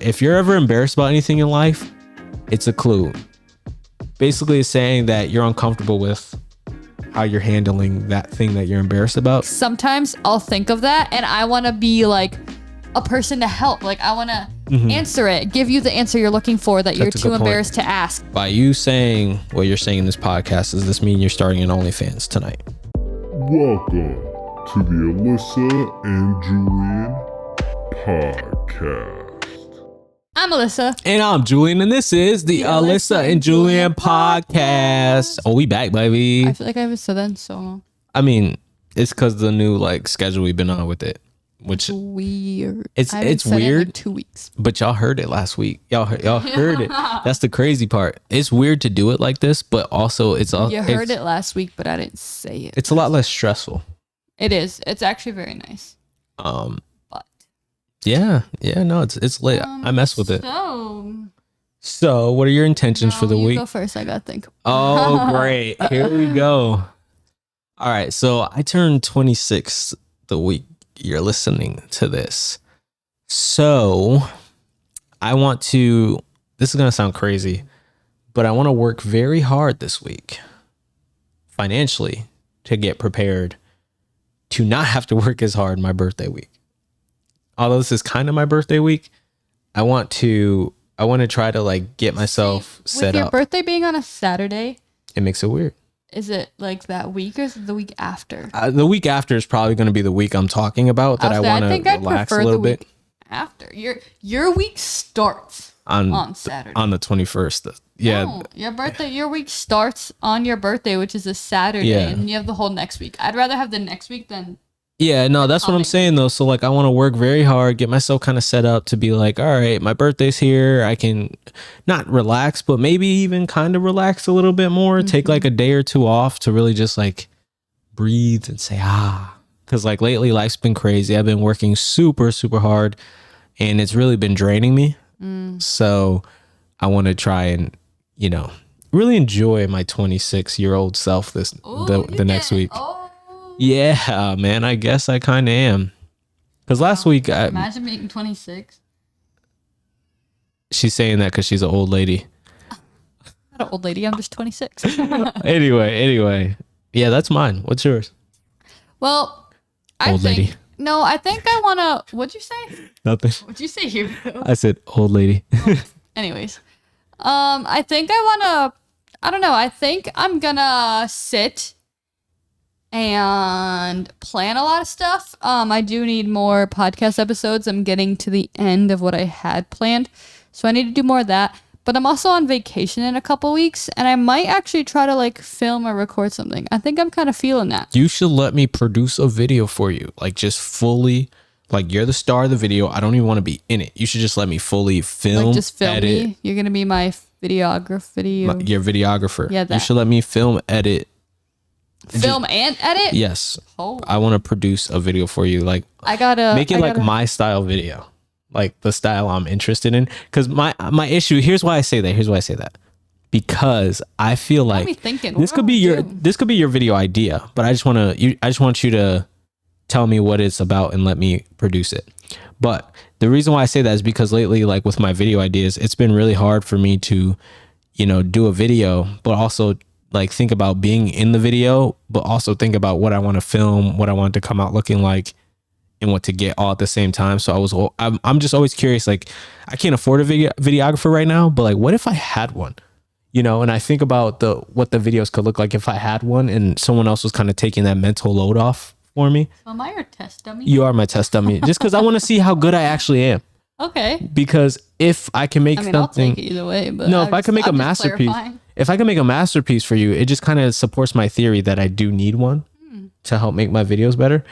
if you're ever embarrassed about anything in life, it's a clue. Basically, it's saying that you're uncomfortable with how you're handling that thing that you're embarrassed about. Sometimes I'll think of that and I want to be like a person to help. Like I want to answer it, give you the answer you're looking for that you're too embarrassed to ask. By you saying what you're saying in this podcast, does this mean you're starting an OnlyFans tonight? Welcome to the Alyssa and Julian Podcast. I'm Alyssa. And I'm Julian, and this is the Alyssa and Julian Podcast. Oh, we back, baby. I feel like I haven't said that in so long. I mean, it's because the new schedule we've been on with it, which weird. It's weird. It in like 2 weeks, but y'all heard it last week. Y'all heard it. That's the crazy part. It's weird to do it like this, but also you heard it last week, but I didn't say it. It's a lot less stressful. It is. It's actually very nice. But yeah, no, it's lit. I mess with it. So, what are your intentions for the week? Go first. I gotta think. Oh, great. Here we go. All right. So I turned 26 the week you're listening to this. So I want to, this is going to sound crazy, but I want to work very hard this week financially to get prepared to not have to work as hard my birthday week. Although this is kind of my birthday week, I want to try to get myself set up. With your birthday being on a Saturday, it makes it weird. Is it like that week or is it the week after? The week after is probably going to be the week I'm talking about that I want to relax a little bit. After your week starts on Saturday. On the 21st. Yeah. No, your week starts on your birthday, which is a Saturday, and you have the whole next week. I'd rather have the next week than. Yeah, no, that's what I'm saying though. So I want to work very hard, get myself kind of set up to be like, all right, my birthday's here. I can not relax, but maybe even kind of relax a little bit more. Take a day or two off to really just breathe and say, because lately life's been crazy. I've been working super, super hard and it's really been draining me. So I want to try and, really enjoy my 26-year-old self the next week. Yeah, man, I guess I kind of am. Because last week... Imagine being 26. She's saying that because she's an old lady. Not an old lady, I'm just 26. Anyway. Yeah, that's mine. What's yours? Well, I think I want to... What'd you say? Nothing. What'd you say here? I said old lady. Anyways. I think I want to... I don't know. I think I'm going to sit and plan a lot of stuff. I do need more podcast episodes. I'm getting to the end of what I had planned, so I need to do more of that. But I'm also on vacation in a couple weeks, and I might actually try to film or record something. I think I'm kind of feeling that. You should let me produce a video for you, just fully. You're the star of the video. I don't even want to be in it. You should just let me fully film. Just film edit. Me. You're gonna be my videographer. Your videographer. Yeah, that. You should let me film, edit. Film and edit? Yes. Oh. I want to produce a video for you. I gotta make it my style video, the style I'm interested in. Because my issue, here's why I say that. Because I feel like this could be your video idea, but I just want you to tell me what it's about and let me produce it. But the reason why I say that is because lately, with my video ideas, it's been really hard for me to, do a video, but also think about being in the video, but also think about what I want to film, what I want to come out looking like, and what to get all at the same time. So I'm just always curious. I can't afford a videographer right now, but what if I had one? And I think about what the videos could look like if I had one, and someone else was kind of taking that mental load off for me. So am I your test dummy? You are my test dummy, just because I want to see how good I actually am. Okay. Because if I can make something, I'll take it either way. But no, if I can make a masterpiece. If I can make a masterpiece for you, it just kind of supports my theory that I do need one to help make my videos better.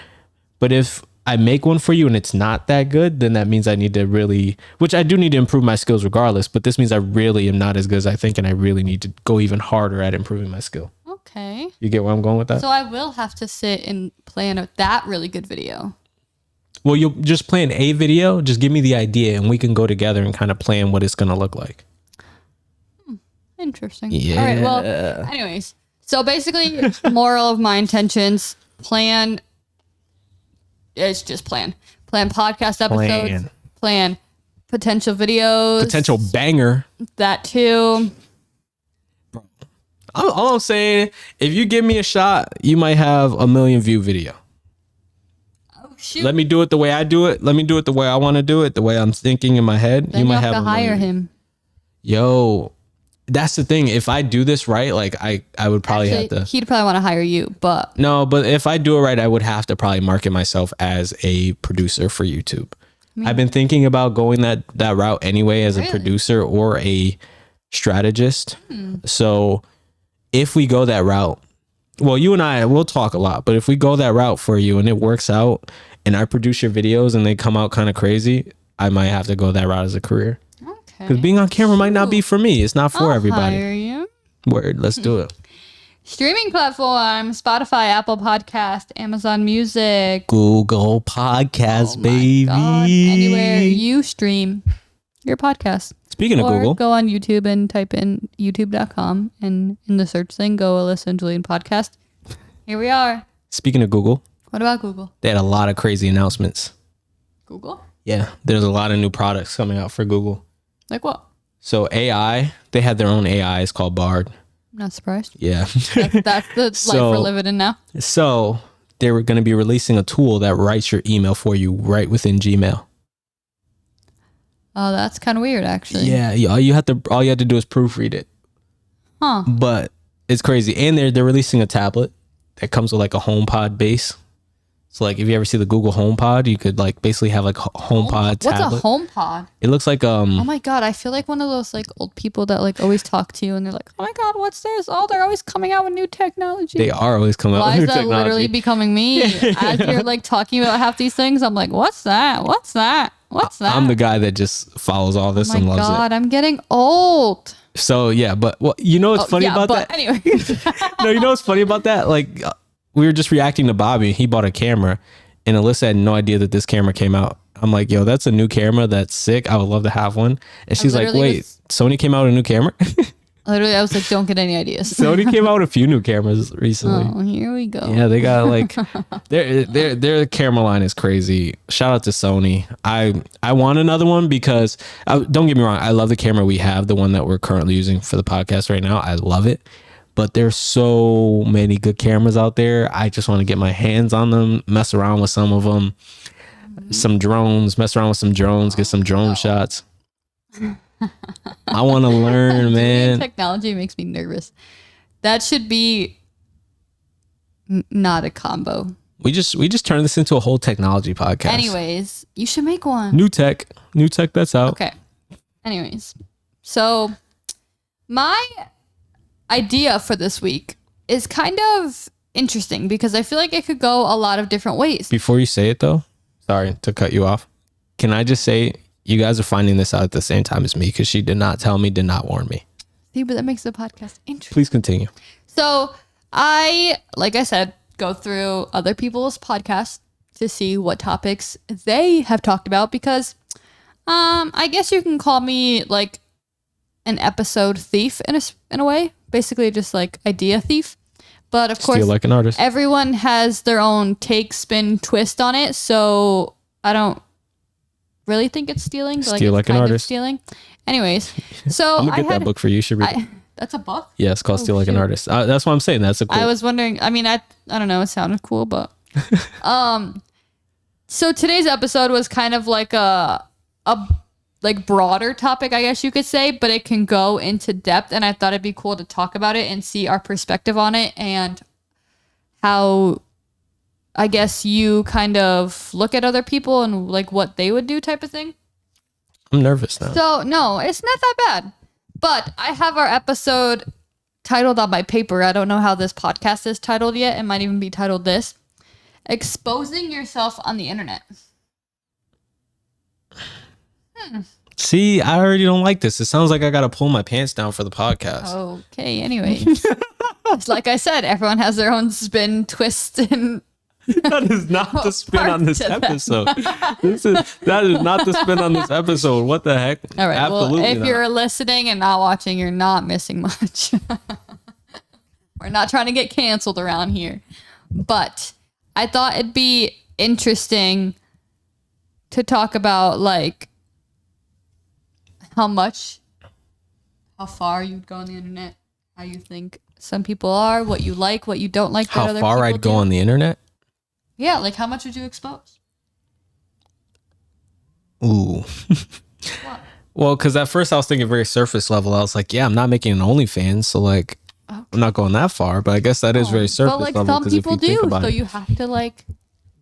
But if I make one for you and it's not that good, then that means I need to really, which I do need to improve my skills regardless, but this means I really am not as good as I think, and I really need to go even harder at improving my skill. Okay. You get where I'm going with that? So I will have to sit and plan that really good video. Well, you'll just plan a video, just give me the idea and we can go together and kind of plan what it's going to look like. Interesting. Yeah. All right. Well, anyways, so basically, moral of my intentions: plan. It's just plan podcast episodes. Plan potential videos. Potential banger. That too. All I'm saying, if you give me a shot, you might have a 1 million view video. Oh, shoot. Let me do it the way I do it. Let me do it the way I want to do it, the way I'm thinking in my head. Then you might have to hire him. Yo, that's the thing. If I do this right, like I would probably have to. He'd probably want to hire you, but. No, but if I do it right, I would have to probably market myself as a producer for YouTube. I've been thinking about going that route anyway as a producer or a strategist. So if we go that route, well, you and I will talk a lot, but if we go that route for you and it works out and I produce your videos and they come out kind of crazy, I might have to go that route as a career. Okay. Because being on camera might not be for me. It's not for everybody. Hire you. Word. Let's do it. Streaming platform, Spotify, Apple Podcast, Amazon Music, Google Podcasts, baby. God. Anywhere you stream your podcast. Speaking of Google, go on YouTube and type in youtube.com and in the search thing, go Alyssa Julian Podcast. Here we are. Speaking of Google. What about Google? They had a lot of crazy announcements. Google? Yeah, there's a lot of new products coming out for Google. Like what? So AI, they had their own AI. It's called Bard. Not surprised. Yeah. That's the life we're living in now. So they were going to be releasing a tool that writes your email for you right within Gmail. Oh, that's kind of weird, actually. Yeah. All you had to do is proofread it. Huh. But it's crazy. And they're releasing a tablet that comes with like a HomePod base. So like if you ever see the Google HomePod, you could like basically have like a HomePod tablet. What's a HomePod? It looks like Oh my God, I feel like one of those like old people that like always talk to you and they're like, oh my God, what's this? Oh, they're always coming out with new technology. They are always coming out with new technology. Why is that literally becoming me? As you're like talking about half these things, I'm like, what's that? What's that? What's that? I'm the guy that just follows all this and loves it. Oh my God, I'm getting old. So yeah, but well, you know what's funny about that? Anyway. No, you know what's funny about that? Like we were just reacting to Bobby. He bought a camera. And Alyssa had no idea that this camera came out. I'm like, yo, that's a new camera. That's sick. I would love to have one. And she's like, wait, Sony came out with a new camera? Literally, I was like, don't get any ideas. Sony came out with a few new cameras recently. Oh, here we go. Yeah, they got like, their camera line is crazy. Shout out to Sony. I want another one because, don't get me wrong, I love the camera we have, the one that we're currently using for the podcast right now. I love it. But there's so many good cameras out there. I just want to get my hands on them, mess around with some of them. Some drones, mess around with some drones, get some drone shots. I want to learn, man. Technology makes me nervous. That should be not a combo. We just turned this into a whole technology podcast. Anyways, you should make one. New tech that's out. Okay. Anyways, so my idea for this week is kind of interesting because I feel like it could go a lot of different ways. Before you say it though, sorry to cut you off. Can I just say you guys are finding this out at the same time as me because she did not tell me, did not warn me. See, but that makes the podcast interesting. Please continue. So like I said, go through other people's podcasts to see what topics they have talked about because I guess you can call me like an episode thief in a way. Basically just like idea thief. But of course, steal like an artist. Everyone has their own take, spin, twist on it. So I don't really think it's stealing. But steal like an artist. Stealing. Anyways, so I'm gonna get that book for you. You should read it. That's a book? Yeah, it's called Steal Like an Artist. That's what I'm saying. That's a cool. I was wondering. I mean, I don't know. It sounded cool, but so today's episode was kind of like a like broader topic, I guess you could say, but it can go into depth. And I thought it'd be cool to talk about it and see our perspective on it and how I guess you kind of look at other people and like what they would do type of thing. I'm nervous now. So no, it's not that bad. But I have our episode titled on my paper. I don't know how this podcast is titled yet. It might even be titled this. Exposing yourself on the internet. See, I already don't like this. It sounds like I got to pull my pants down for the podcast. Okay, anyway. It's like I said, everyone has their own spin, twist, and... That is not the spin on this episode. That is not the spin on this episode. What the heck? All right. Absolutely well, if not. You're listening and not watching, you're not missing much. We're not trying to get canceled around here. But I thought it'd be interesting to talk about like how far you'd go on the internet, how you think some people are, what you like, what you don't like. How far I'd go on the internet? Yeah, like how much would you expose? Ooh. What? Well, because at first I was thinking very surface level. I was like, yeah, I'm not making an OnlyFans, so like, okay. I'm not going that far. But I guess that is very surface level. But like some people do, so you have to like.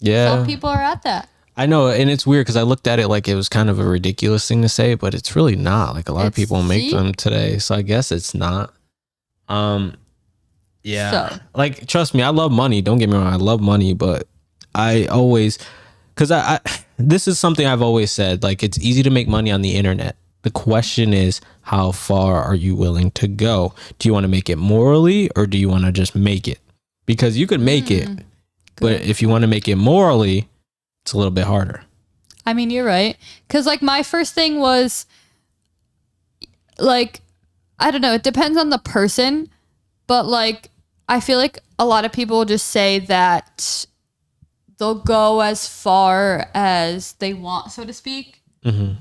Yeah. Some people are at that. I know, and it's weird because I looked at it like it was kind of a ridiculous thing to say, but it's really not. Like a lot of people make them today, so I guess it's not. Yeah. So. Like, trust me, I love money. Don't get me wrong, I love money, but I always, because I this is something I've always said. Like, it's easy to make money on the internet. The question is, how far are you willing to go? Do you want to make it morally, or do you want to just make it? Because you could make it, but if you want to make it morally, it's a little bit harder. I mean, you're right. Because like my first thing was like, I don't know, it depends on the person, but like, I feel like a lot of people just say that they'll go as far as they want, so to speak. Mm-hmm.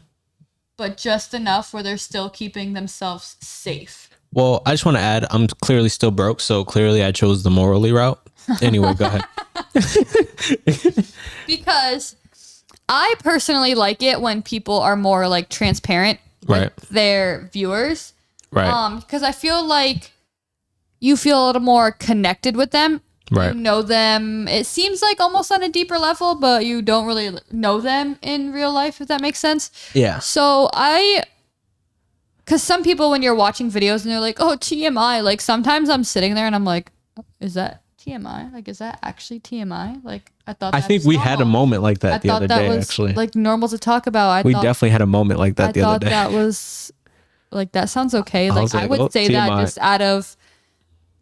But just enough where they're still keeping themselves safe. Well, I just want to add, I'm clearly still broke, so clearly I chose the morally route. Anyway, go ahead. Because I personally like it when people are more like transparent with their viewers. Right. Because I feel like you feel a little more connected with them. Right. You know them. It seems like almost on a deeper level, but you don't really know them in real life, if that makes sense. Yeah. So because some people, when you're watching videos and they're like, oh, TMI, like sometimes I'm sitting there and I'm like, is that TMI? Like, is that actually TMI? Like, I think we had a moment like that the other day, actually. Like normal to talk about. We definitely had a moment like that the other day. I thought that was like, that sounds okay. Like, I would say TMI. that just out of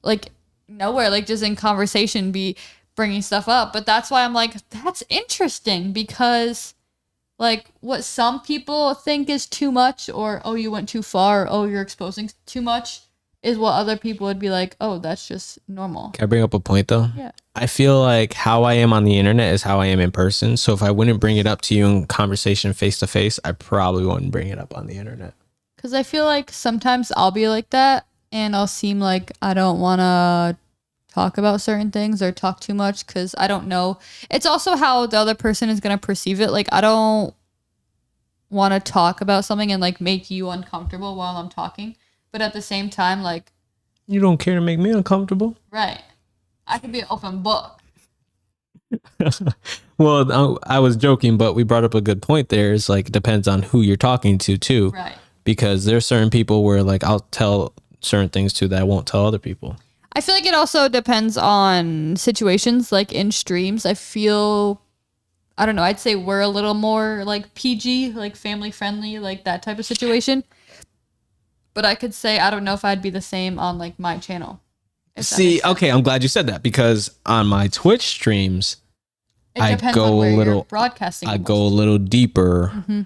like nowhere, like just in conversation, be bringing stuff up. But that's why I'm like, that's interesting, because like what some people think is too much, or oh, you went too far, or oh, you're exposing too much, is what other people would be like, oh, that's just normal. Can I bring up a point though? Yeah. I feel like how I am on the internet is how I am in person. So if I wouldn't bring it up to you in conversation face to face, I probably wouldn't bring it up on the internet. Because I feel like sometimes I'll be like that and I'll seem like I don't want to talk about certain things or talk too much because I don't know. It's also how the other person is going to perceive it. Like, I don't want to talk about something and like make you uncomfortable while I'm talking. But at the same time, like... You don't care to make me uncomfortable? Right. I could be an open book. Well, I was joking, but we brought up a good point there. It's like, it depends on who you're talking to too. Right. Because there's certain people where like I'll tell certain things to that I won't tell other people. I feel like it also depends on situations. Like in streams, I feel... I don't know. I'd say we're a little more like PG, like family friendly, like that type of situation. But I could say, I don't know if I'd be the same on like my channel. See, okay, I'm glad you said that, because on my Twitch streams, I go a little broadcasting. I go a little deeper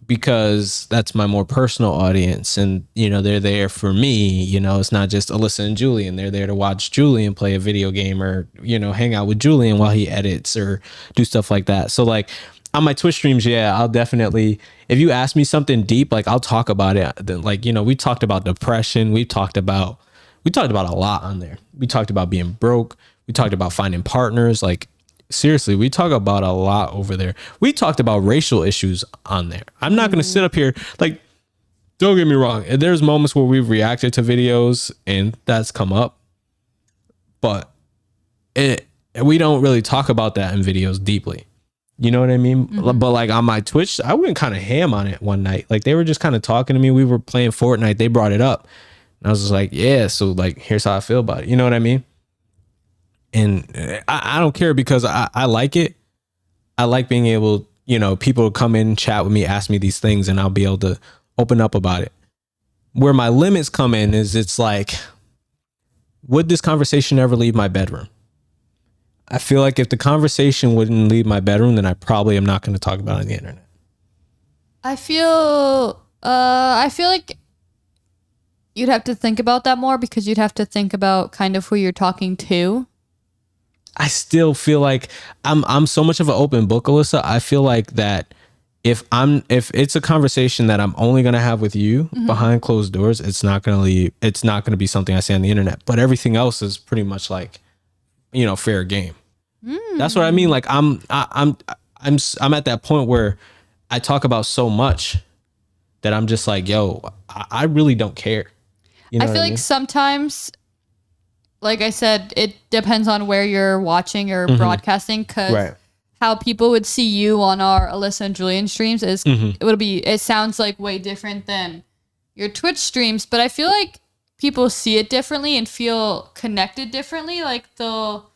because that's my more personal audience, and you know they're there for me. You know, it's not just Alyssa and Julian. They're there to watch Julian play a video game, or you know, hang out with Julian while he edits or do stuff like that. So like on my Twitch streams, yeah, I'll definitely, if you ask me something deep, like I'll talk about it. Like, you know, we talked about depression. We talked about a lot on there. We talked about being broke. We talked about finding partners. Like, seriously, we talk about a lot over there. We talked about racial issues on there. I'm not going to sit up here, like, don't get me wrong. There's moments where we've reacted to videos and that's come up, but we don't really talk about that in videos deeply. You know what I mean? But like on my Twitch, I went kind of ham on it one night. Like they were just kind of talking to me. We were playing Fortnite. They brought it up. And I was just like, yeah, so like, here's how I feel about it. You know what I mean? And I don't care, because I like it. I like being able, you know, people come in, chat with me, ask me these things, and I'll be able to open up about it. Where my limits come in is it's like, would this conversation ever leave my bedroom? I feel like if the conversation wouldn't leave my bedroom, then I probably am not going to talk about it on the internet. I feel like you'd have to think about that more, because you'd have to think about kind of who you're talking to. I still feel like I'm so much of an open book, Alyssa. I feel like that if it's a conversation that I'm only gonna have with you behind closed doors, it's not gonna be something I say on the internet. But everything else is pretty much like, fair game. That's what I mean. Like I'm at that point where I talk about so much that I'm just like, yo, I really don't care. I feel like sometimes, like I said, it depends on where you're watching or broadcasting, because how people would see you on our Alyssa and Julian streams is it sounds like way different than your Twitch streams, but I feel like people see it differently and feel connected differently. Like they'll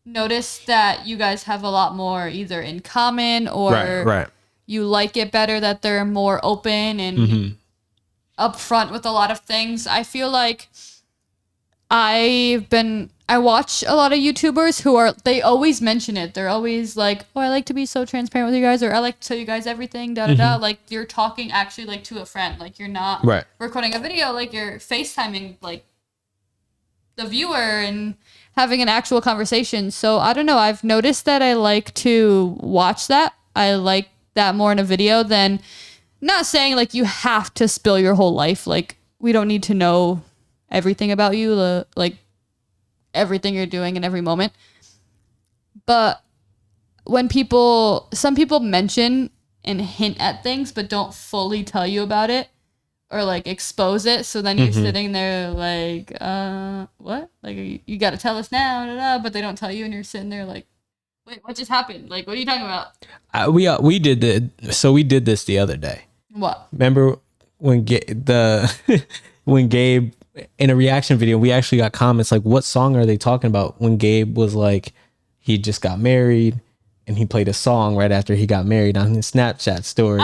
notice that you guys have a lot more either in common or you like it better that they're more open and upfront with a lot of things. I feel like I watch a lot of YouTubers they always mention it. They're always like, oh, I like to be so transparent with you guys, or I like to tell you guys everything, da-da-da. Like you're talking actually like to a friend. Like you're not recording a video, like you're FaceTiming like the viewer and having an actual conversation. So I don't know. I've noticed that I like to watch that. I like that more in a video than, not saying like you have to spill your whole life. Like we don't need to know everything about you, like everything you're doing in every moment. But when some people mention and hint at things but don't fully tell you about it or like expose it, so then you're sitting there like what, like you got to tell us now, but they don't tell you and you're sitting there like, wait, what just happened? Like, what are you talking about? We did this the other day. What? Remember when when Gabe, in a reaction video, we actually got comments like, what song are they talking about? When Gabe was like, he just got married and he played a song right after he got married on his Snapchat story.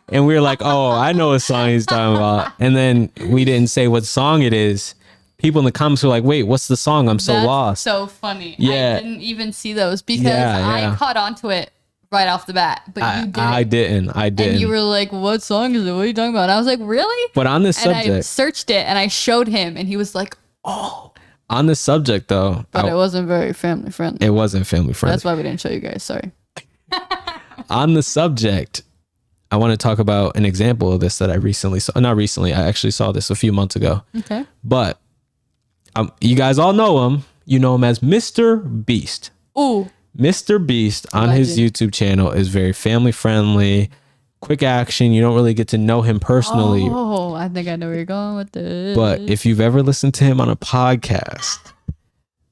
And we were like, oh, I know what song he's talking about. And then we didn't say what song it is. People in the comments were like, wait, what's the song? I'm so lost. So funny. Yeah. I didn't even see those because I caught onto it right off the bat, but you didn't. I didn't. And you were like, what song is it? What are you talking about? And I was like, really? But on this subject. And I searched it and I showed him and he was like, oh. On this subject though. But it wasn't very family friendly. It wasn't family friendly. That's why we didn't show you guys. Sorry. On the subject, I want to talk about an example of this that I recently saw. Not recently. I actually saw this a few months ago. Okay. But you guys all know him. You know him as Mr. Beast. Ooh. Mr. Beast on his YouTube channel is very family friendly, quick action. You don't really get to know him personally. Oh, I think I know where you're going with this. But if you've ever listened to him on a podcast,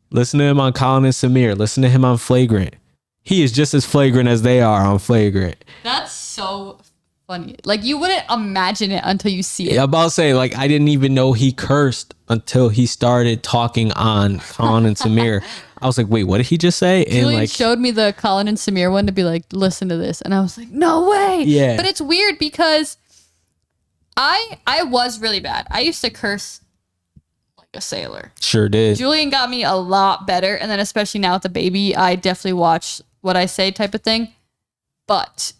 listen to him on Colin and Samir, listen to him on Flagrant. He is just as flagrant as they are on Flagrant. That's so funny. Like you wouldn't imagine it until you see it. Yeah, I'm about to say, like, I didn't even know he cursed until he started talking on Colin and Samir. I was like, wait, what did he just say? And Julian showed me the Colin and Samir one to be like, listen to this. And I was like, no way. Yeah. But it's weird because I was really bad. I used to curse like a sailor. Sure did. Julian got me a lot better. And then especially now with the baby, I definitely watch what I say type of thing. But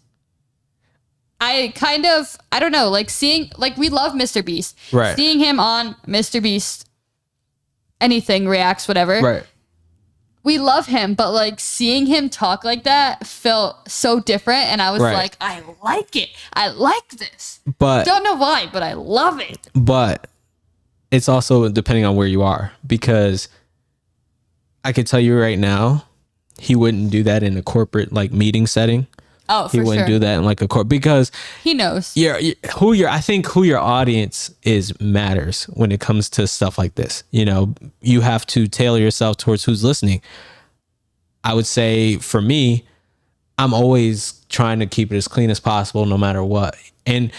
I don't know, like seeing, like we love Mr. Beast. Right. Seeing him on Mr. Beast, anything, reacts, whatever. Right. We love him, but like seeing him talk like that felt so different. And I was like, I like it. I like this. But don't know why, but I love it. But it's also depending on where you are, because I could tell you right now, he wouldn't do that in a corporate like meeting setting. Oh, for sure. He wouldn't do that in like a court because he knows I think who your audience is matters when it comes to stuff like this. You know, you have to tailor yourself towards who's listening. I would say for me, I'm always trying to keep it as clean as possible, no matter what. And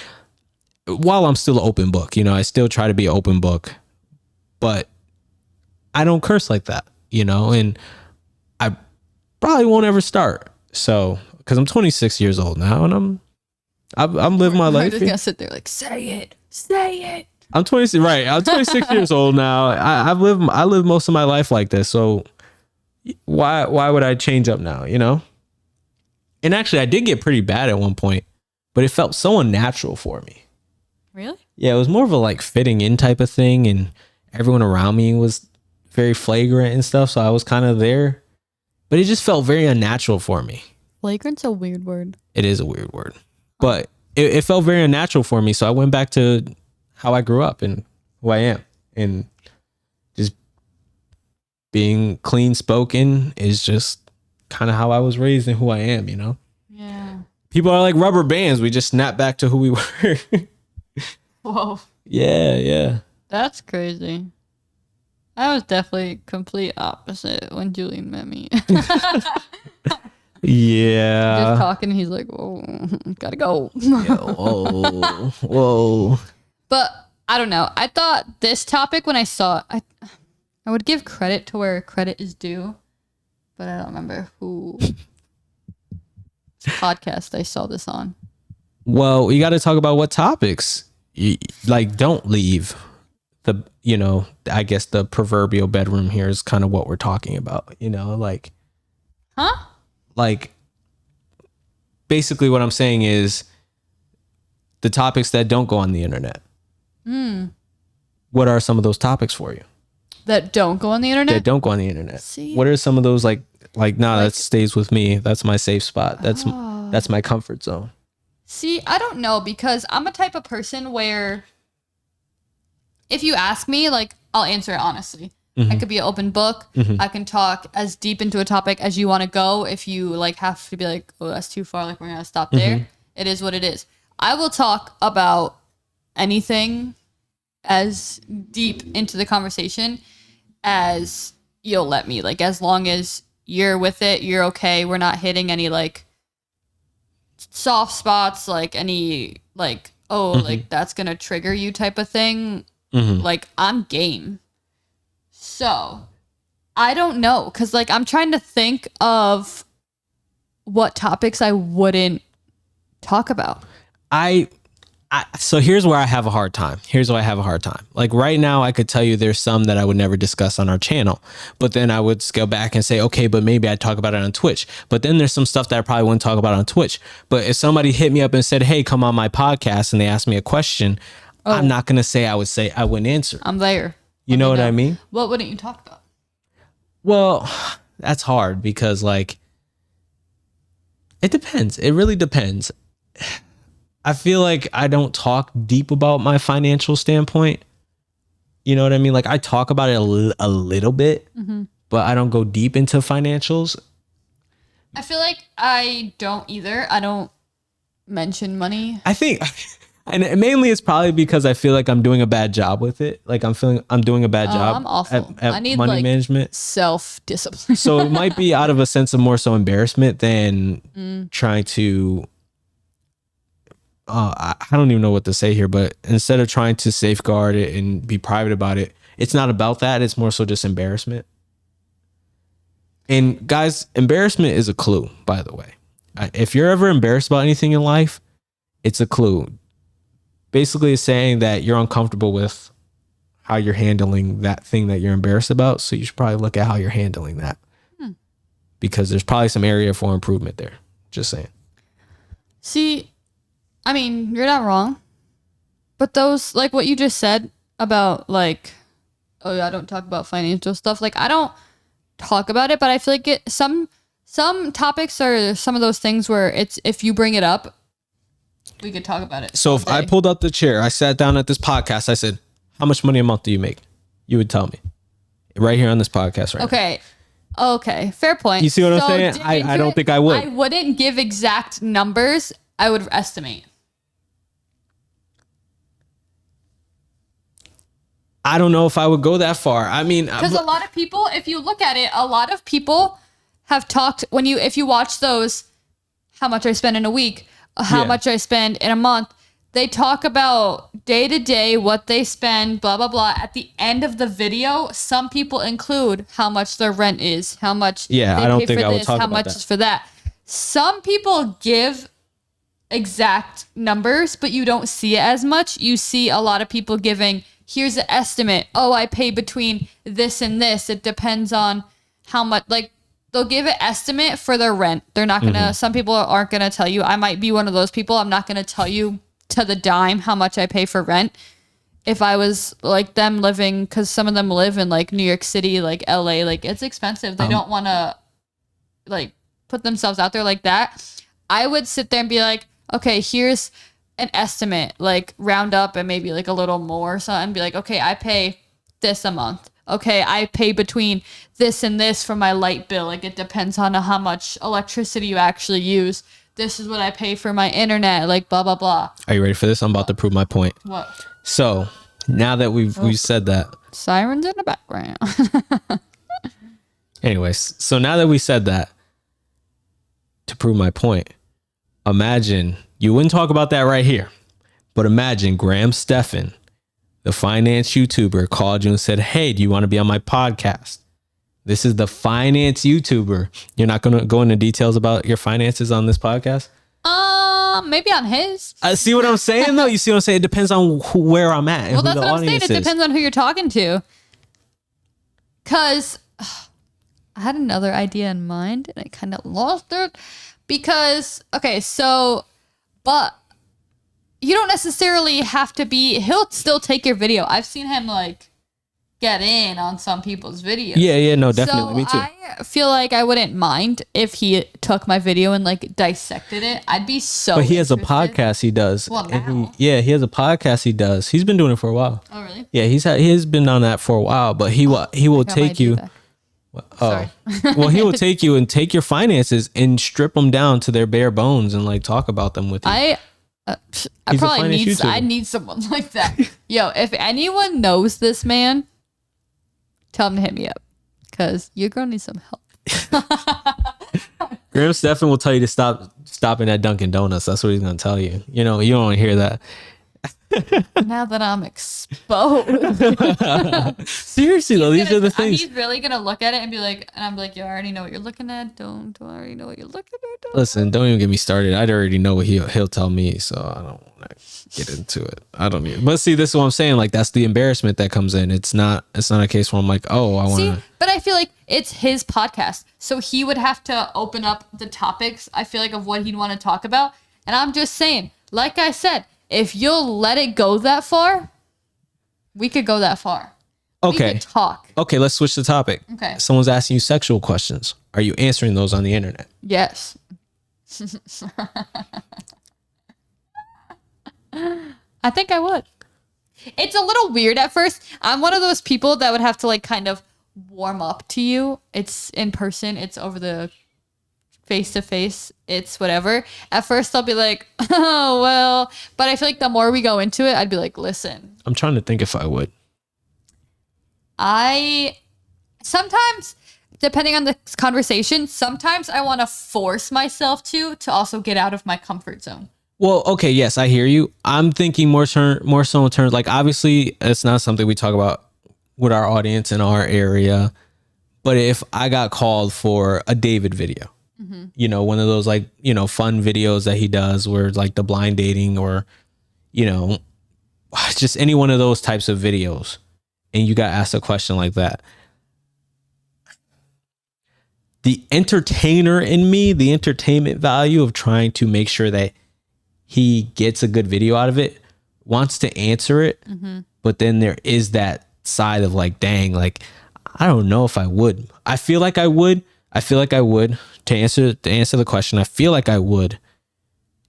while I'm still an open book, you know, I still try to be an open book, but I don't curse like that, you know, and I probably won't ever start. So, because I'm 26 years old now, and I'm living my life. I'm just gonna sit there like, say it. I'm 26, right? I'm 26 years old now. I live most of my life like this. So why would I change up now? You know. And actually, I did get pretty bad at one point, but it felt so unnatural for me. Really? Yeah, it was more of a like fitting in type of thing, and everyone around me was very flagrant and stuff. So I was kind of there, but it just felt very unnatural for me. Flagrant's a weird word. It is a weird word. But it felt very unnatural for me. So I went back to how I grew up and who I am. And just being clean spoken is just kind of how I was raised and who I am, you know? Yeah. People are like rubber bands. We just snap back to who we were. Whoa. Yeah. That's crazy. I was definitely complete opposite when Julian met me. Yeah. Just talking, he's like, "Whoa, gotta go." Yeah, whoa. But I don't know. I thought this topic when I saw it, I would give credit to where credit is due, but I don't remember who podcast I saw this on. Well, you got to talk about what topics. Like, don't leave the, I guess the proverbial bedroom here is kind of what we're talking about, like. Huh? Like, basically what I'm saying is the topics that don't go on the internet. What are some of those topics for you? That don't go on the internet? That don't go on the internet. See? What are some of those like that stays with me. That's my safe spot. That's my comfort zone. See, I don't know because I'm a type of person where if you ask me, like, I'll answer it honestly. I could be an open book. I can talk as deep into a topic as you want to go. If you like have to be like, oh, that's too far, like we're gonna stop there. It is what it is. I will talk about anything as deep into the conversation as you'll let me. Like, as long as you're with it, you're okay. We're not hitting any like soft spots, like any like, oh, like that's gonna trigger you type of thing. Like, I'm game. So, I don't know, because, like, I'm trying to think of what topics I wouldn't talk about. So here's where I have a hard time. Like, right now, I could tell you there's some that I would never discuss on our channel. But then I would go back and say, okay, but maybe I'd talk about it on Twitch. But then there's some stuff that I probably wouldn't talk about on Twitch. But if somebody hit me up and said, hey, come on my podcast, and they asked me a question, I'm not going to say I wouldn't answer. I'm there. You know what I mean? What wouldn't you talk about? Well, that's hard because, like, it depends. It really depends. I feel like I don't talk deep about my financial standpoint. You know what I mean? Like, I talk about it a little bit, but I don't go deep into financials. I feel like I don't either. I don't mention money. I think... And mainly it's probably because I feel like I'm doing a bad job with it. Like, I'm doing a bad job I'm awful. at I need money management. Self-discipline. So it might be out of a sense of more so embarrassment than trying to, I don't even know what to say here, but instead of trying to safeguard it and be private about it, it's not about that. It's more so just embarrassment. And guys, embarrassment is a clue, by the way. If you're ever embarrassed about anything in life, it's a clue. Basically, it's saying that you're uncomfortable with how you're handling that thing that you're embarrassed about. So you should probably look at how you're handling that. Because there's probably some area for improvement there. Just saying. See, I mean, you're not wrong. But those, like what you just said about, like, oh, yeah, I don't talk about financial stuff. Like, I don't talk about it, but I feel like some topics are some of those things where it's, if you bring it up, we could talk about it. So if I pulled up the chair, I sat down at this podcast, I said, how much money a month do you make? You would tell me right here on this podcast right now. Okay. Fair point. You see what I'm saying? I don't think I would. I wouldn't give exact numbers. I would estimate. I don't know if I would go that far. I mean, because a lot of people, if you look at it, a lot of people have talked if you watch those, how much I spend in a week, how much I spend in a month. They talk about day to day, what they spend, blah, blah, blah. At the end of the video, some people include how much their rent is, how much they I don't pay think for I would this, talk how about much that. is for that. Some people give exact numbers, but you don't see it as much. You see a lot of people giving, here's an estimate. Oh, I pay between this and this. It depends on how much, like, they'll give an estimate for their rent. They're not going to, some people aren't going to tell you. I might be one of those people. I'm not going to tell you to the dime how much I pay for rent. If I was like them living, because some of them live in like New York City, like LA, like it's expensive. They don't want to like put themselves out there like that. I would sit there and be like, okay, here's an estimate, like round up and maybe like a little more or something. Be like, okay, I pay this a month. Okay, I pay between this and this for my light bill. Like it depends on how much electricity you actually use. This is what I pay for my internet, like blah, blah, blah. Are you ready for this? I'm about to prove my point. What? So now that we've said that. Sirens in the background. Anyways, so now that we said that, to prove my point, imagine, you wouldn't talk about that right here, but imagine Graham Stephan, the finance YouTuber, called you and said, hey, do you want to be on my podcast? This is the finance YouTuber. You're not going to go into details about your finances on this podcast? Maybe on his. See what I'm saying, though? You see what I'm saying? It depends on where I'm at. Well, that's what I'm saying. It depends on who you're talking to. Because I had another idea in mind, and I kind of lost it. Because, okay, so, but you don't necessarily have to be, he'll still take your video. I've seen him, like, get in on some people's videos. Yeah, no, definitely. So me too. I feel like I wouldn't mind if he took my video and like dissected it. I'd be so But he has a podcast he does. Well, now. He has a podcast he does. He's been doing it for a while. Oh, really? Yeah, he has been on that for a while, but he will take you. Sorry. Well, he will take you and take your finances and strip them down to their bare bones and like talk about them with you. I probably need someone like that. Yo, if anyone knows this man, tell him to hit me up because you're gonna need some help. Graham Stephan will tell you to stop stopping at Dunkin' Donuts. That's what he's gonna tell you. You know, you don't want to hear that. Now that I'm exposed. Seriously though, these are the things. He's really gonna look at it and be like, and I'm like, yo, I already know what you're looking at. Don't I already know what you're looking at? Listen, don't even get me started. I already know what he'll tell me, so I don't want to get into it. I don't need. But see, this is what I'm saying. Like that's the embarrassment that comes in. It's not a case where I'm like, oh, I want to. But I feel like it's his podcast, so he would have to open up the topics. I feel like of what he'd want to talk about, and I'm just saying, like I said. If you'll let it go that far, we could go that far. Okay. We could talk. Okay, let's switch the topic. Okay. Someone's asking you sexual questions. Are you answering those on the internet? Yes. I think I would. It's a little weird at first. I'm one of those people that would have to like kind of warm up to you. It's in person. It's over the face to face, it's whatever. At first I'll be like, oh well, but I feel like the more we go into it, I'd be like, listen. I'm trying to think if I would. I sometimes, depending on the conversation, sometimes I want to force myself to also get out of my comfort zone. Well, okay, yes, I hear you. I'm thinking more so in terms, like obviously it's not something we talk about with our audience in our area, but if I got called for a David video, you know, one of those like, you know, fun videos that he does where like the blind dating or, you know, just any one of those types of videos. And you got asked a question like that. The entertainer in me, the entertainment value of trying to make sure that he gets a good video out of it, wants to answer it. But then there is that side of like, dang, like, I don't know if I would. I feel like I would. To answer the question, I feel like I would,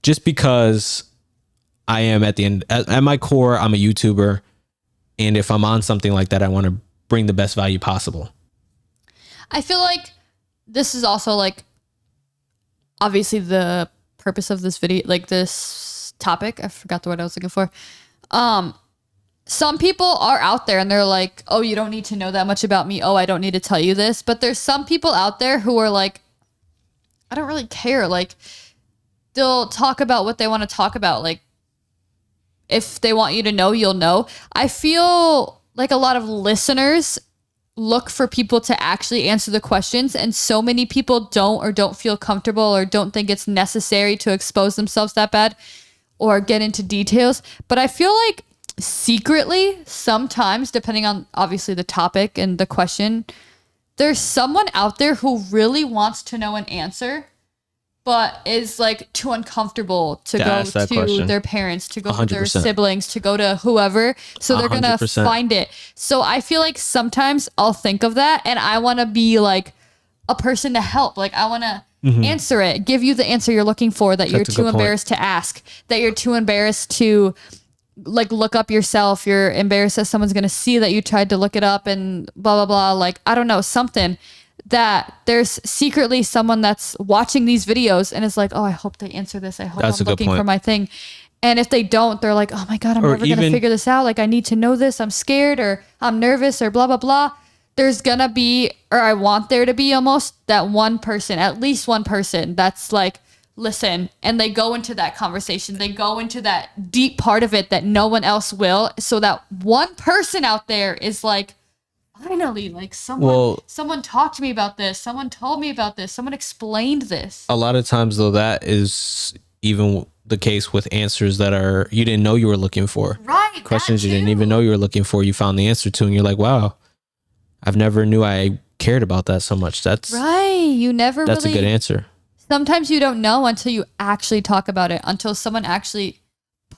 just because I am at the end, at my core, I'm a YouTuber. And if I'm on something like that, I want to bring the best value possible. I feel like this is also like, obviously the purpose of this video, like this topic, I forgot the word I was looking for. Some people are out there and they're like, oh, you don't need to know that much about me. Oh, I don't need to tell you this. But there's some people out there who are like, I don't really care. Like, they'll talk about what they want to talk about. Like, if they want you to know, you'll know. I feel like a lot of listeners look for people to actually answer the questions. And so many people don't feel comfortable or don't think it's necessary to expose themselves that bad or get into details. But I feel like secretly, sometimes, depending on obviously the topic and the question, there's someone out there who really wants to know an answer, but is like too uncomfortable to go to their parents, to go 100%. To their siblings, to go to whoever. So they're going to find it. So I feel like sometimes I'll think of that and I want to be like a person to help. Like I want to answer it, give you the answer you're looking for that you're too embarrassed to ask, that you're too embarrassed to like look up yourself. You're embarrassed that someone's going to see that you tried to look it up and blah, blah, blah. Like, I don't know, something that there's secretly someone that's watching these videos and is like, oh, I hope they answer this. I hope I'm looking for my thing. And if they don't, they're like, oh my God, I'm never going to figure this out. Like, I need to know this. I'm scared or I'm nervous or blah, blah, blah. There's going to be, or I want there to be almost that one person, at least one person that's like, listen, and they go into that conversation. They go into that deep part of it that no one else will. So that one person out there is like, finally, like someone talked to me about this. Someone told me about this. Someone explained this. A lot of times though, that is even the case with answers that are, you didn't know you were looking for. Right. Questions you didn't even know you were looking for. You found the answer to, and you're like, wow, I've never knew I cared about that so much. That's right. That's a good answer. Sometimes you don't know until you actually talk about it, until someone actually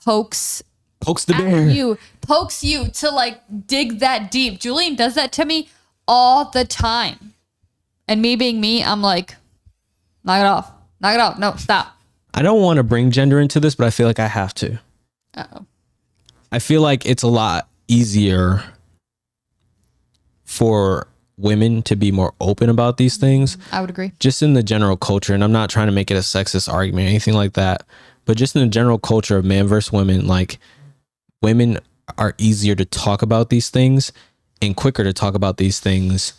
pokes the bear. Pokes you to like dig that deep. Julian does that to me all the time. And me being me, I'm like, knock it off. Knock it off. No, stop. I don't want to bring gender into this, but I feel like I have to. Uh-oh. I feel like it's a lot easier for women to be more open about these things. I would agree. Just in the general culture, and I'm not trying to make it a sexist argument or anything like that, but just in the general culture of man versus women, like women are easier to talk about these things and quicker to talk about these things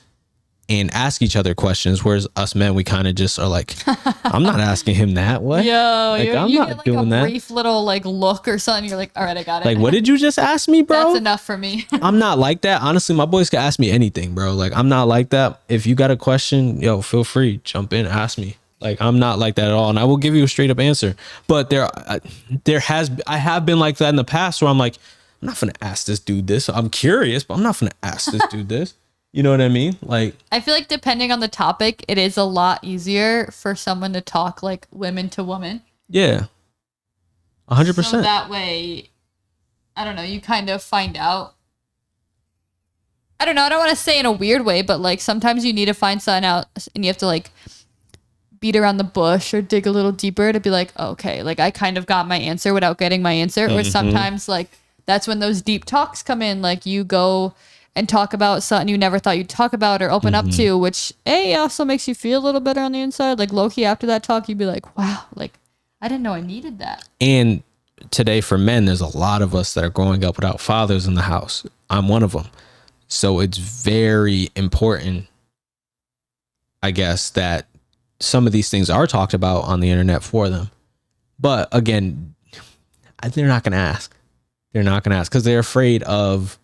and ask each other questions, whereas us men, we kind of just are like, I'm not asking him that. What? Yo, like, I'm not doing that. Brief little like look or something. You're like, all right, I got it. Like, what did you just ask me, bro? That's enough for me. I'm not like that. Honestly, my boys can ask me anything, bro. Like, I'm not like that. If you got a question, yo, feel free, jump in, ask me. Like, I'm not like that at all, and I will give you a straight up answer. But I have been like that in the past, where I'm like, I'm not gonna ask this dude this. I'm curious, but I'm not gonna ask this dude this. You know what I mean? Like, I feel like depending on the topic, it is a lot easier for someone to talk like women to woman. Yeah, 100%. So that way, I don't know, you kind of find out. I don't know. I don't want to say in a weird way, but like sometimes you need to find something out, and you have to like beat around the bush or dig a little deeper to be like, oh, okay, like I kind of got my answer without getting my answer. Or sometimes like that's when those deep talks come in. Like you go and talk about something you never thought you'd talk about or open up to, which also makes you feel a little better on the inside. Like low-key after that talk, you'd be like, wow, like I didn't know I needed that. And today for men, there's a lot of us that are growing up without fathers in the house. I'm one of them. So it's very important, I guess, that some of these things are talked about on the internet for them. But again, they're not going to ask. They're not going to ask because they're afraid of,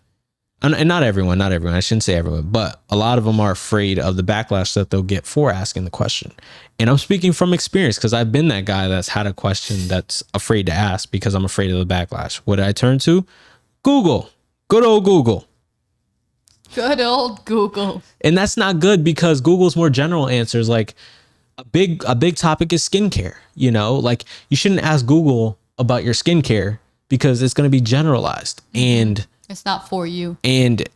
and not everyone, I shouldn't say everyone, but a lot of them are afraid of the backlash that they'll get for asking the question. And I'm speaking from experience because I've been that guy that's had a question that's afraid to ask because I'm afraid of the backlash. What did I turn to? Google. Good old Google. Good old Google. And that's not good because Google's more general answers. Like a big topic is skincare. You know, like you shouldn't ask Google about your skincare because it's going to be generalized and it's not for you. And,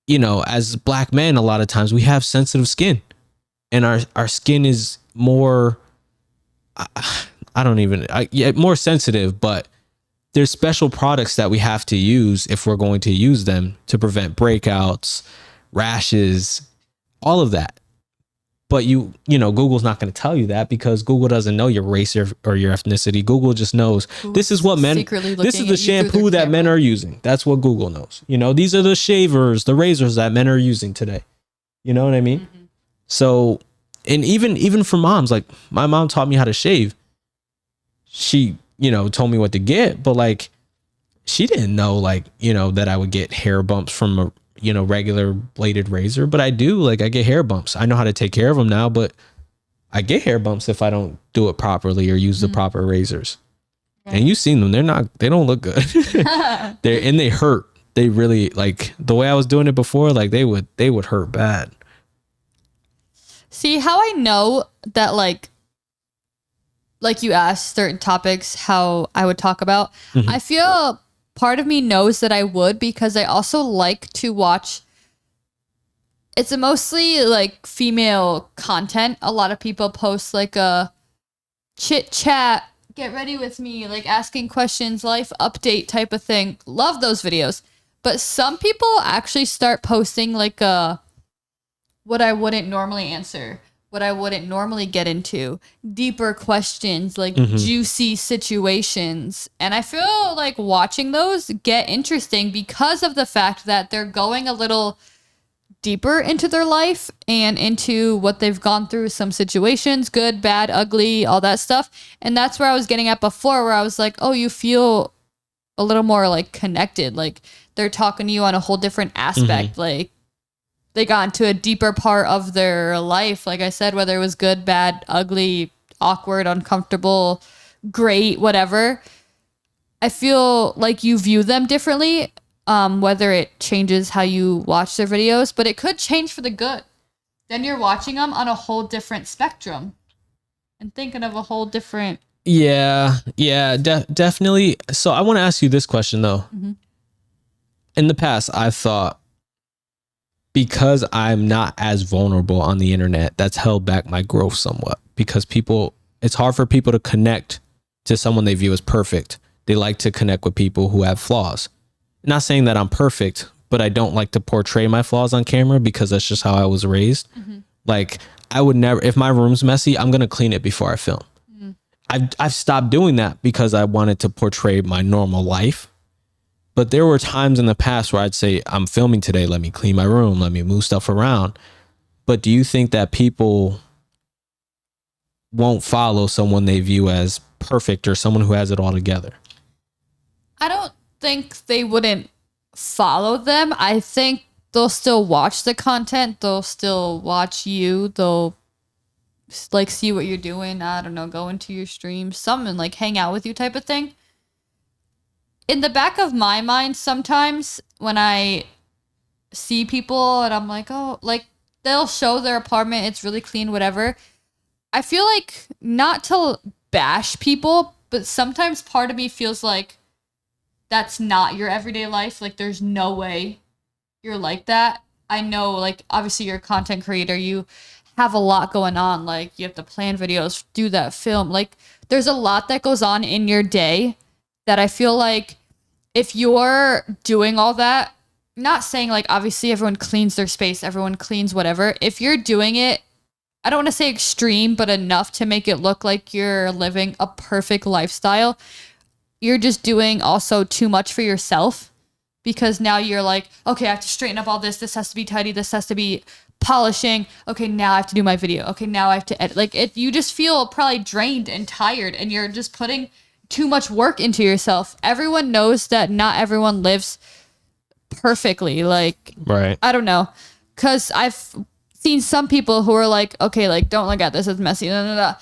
you know, as black men, a lot of times we have sensitive skin and our skin is more, more sensitive, but there's special products that we have to use if we're going to use them to prevent breakouts, rashes, all of that. But you know, Google's not going to tell you that because Google doesn't know your race or your ethnicity. Google just knows this is what men, this is the shampoo that men are using. That's what Google knows. You know, these are the shavers, the razors that men are using today. You know what I mean? Mm-hmm. So, and even for moms, like my mom taught me how to shave. She, you know, told me what to get, but like, she didn't know like, you know, that I would get hair bumps from a, you know, regular bladed razor, but I do, like I get hair bumps. I know how to take care of them now, but I get hair bumps if I don't do it properly or use the proper razors. Right. And you've seen them. They don't look good. They hurt. They really, like the way I was doing it before, like they would hurt bad. See how I know that like you asked certain topics, how I would talk about, I feel part of me knows that I would because I also like to watch it's a mostly like female content. A lot of people post like a chit chat, get ready with me, like asking questions, life update type of thing. Love those videos. But some people actually start posting like what I wouldn't normally answer, what I wouldn't normally get into, deeper questions, like juicy situations. And I feel like watching those get interesting because of the fact that they're going a little deeper into their life and into what they've gone through, some situations, good, bad, ugly, all that stuff. And that's where I was getting at before, where I was like, oh, you feel a little more like connected. Like they're talking to you on a whole different aspect. Like they got into a deeper part of their life. Like I said, whether it was good, bad, ugly, awkward, uncomfortable, great, whatever. I feel like you view them differently, whether it changes how you watch their videos, but it could change for the good. Then you're watching them on a whole different spectrum and thinking of a whole different. Yeah, definitely. So I want to ask you this question though. In the past, I thought, because I'm not as vulnerable on the internet, that's held back my growth somewhat, because it's hard for people to connect to someone they view as perfect. They like to connect with people who have flaws. Not saying that I'm perfect, but I don't like to portray my flaws on camera because that's just how I was raised. Like I would never, if my room's messy, I'm going to clean it before I film. I've stopped doing that because I wanted to portray my normal life. But there were times in the past where I'd say, I'm filming today, let me clean my room, let me move stuff around. But do you think that people won't follow someone they view as perfect or someone who has it all together? I don't think they wouldn't follow them. I think they'll still watch the content. They'll still watch you. They'll like see what you're doing. I don't know, go into your stream, something like hang out with you type of thing. In the back of my mind, sometimes when I see people and I'm like, oh, like they'll show their apartment, it's really clean, whatever. I feel like, not to bash people, but sometimes part of me feels like that's not your everyday life. Like there's no way you're like that. I know, like obviously you're a content creator, you have a lot going on. Like you have to plan videos, do that, film. Like there's a lot that goes on in your day that I feel like if you're doing all that, not saying like obviously everyone cleans their space, everyone cleans whatever. If you're doing it, I don't want to say extreme, but enough to make it look like you're living a perfect lifestyle, you're just doing also too much for yourself, because now you're like, okay, I have to straighten up all this. This has to be tidy. This has to be polishing. Okay, now I have to do my video. Okay, now I have to edit. Like you just feel probably drained and tired, and you're just putting too much work into yourself. Everyone knows that not everyone lives perfectly. Like, right. I don't know. Cause I've seen some people who are like, okay, like don't look at this, it's messy. Blah, blah, blah.